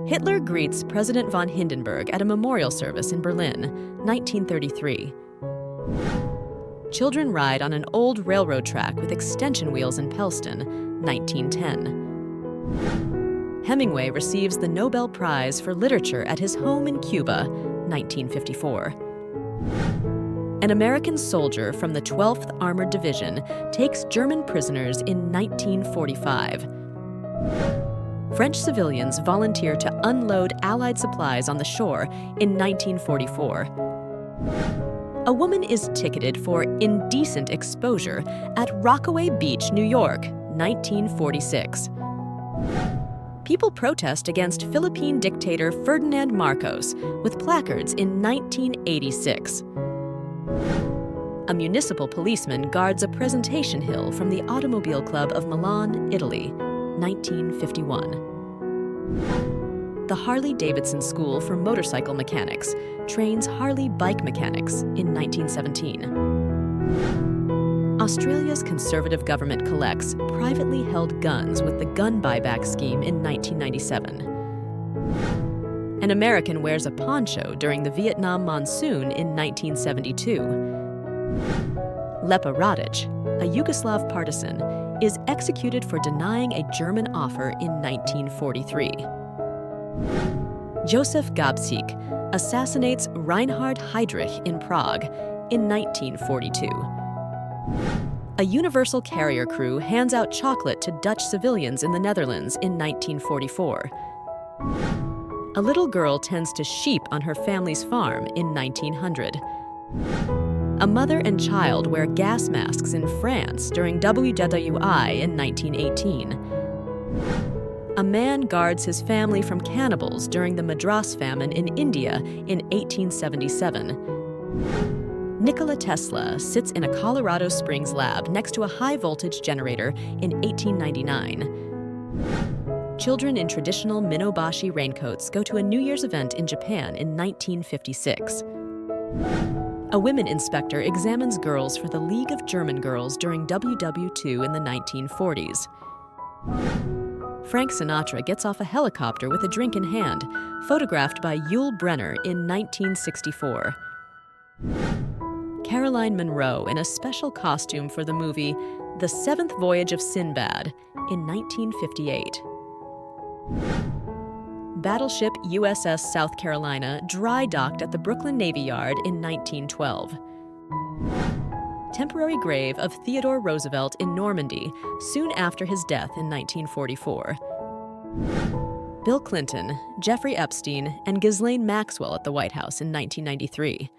Hitler greets President von Hindenburg at a memorial service in Berlin, 1933. Children ride on an old railroad track with extension wheels in Pellston, 1910. Hemingway receives the Nobel Prize for Literature at his home in Cuba, 1954. An American soldier from the 12th Armored Division takes German prisoners in 1945. French civilians volunteer to unload Allied supplies on the shore in 1944. A woman is ticketed for indecent exposure at Rockaway Beach, New York, 1946. People protest against Philippine Dictator Ferdinand Marcos with placards in 1986. A municipal policeman guards a presentation hill from the Automobile Club of Milan, Italy, 1951. The Harley Davidson School for Motorcycle Mechanics trains Harley bike mechanics in 1917. Australia's Conservative government collects privately held guns with the gun buyback scheme in 1997. An American wears a poncho during the Vietnam monsoon in 1972. Lepa Radic, a Yugoslav partisan, is executed for denying a German offer in 1943. Joseph Gabčík assassinates Reinhard Heydrich in Prague in 1942. A Universal Carrier crew hands out chocolate to Dutch civilians in the Netherlands in 1944. A little girl tends to sheep on her family's farm in 1900. A mother and child wear gas masks in France during WWI in 1918. A man guards his family from cannibals during the Madras famine in India in 1877. Nikola Tesla sits in a Colorado Springs lab next to a high-voltage generator in 1899. Children in traditional Minobashi raincoats go to a New Year's event in Japan in 1956. A women inspector examines girls for the League of German Girls during WW2 in the 1940s. Frank Sinatra gets off a helicopter with a drink in hand, photographed by Yul Brynner in 1964. Caroline Munro in a special costume for the movie The Seventh Voyage of Sinbad in 1958. Battleship USS South Carolina dry docked at the Brooklyn Navy Yard in 1912. Temporary grave of Theodore Roosevelt in Normandy soon after his death in 1944. Bill Clinton, Jeffrey Epstein, and Ghislaine Maxwell at the White House in 1993.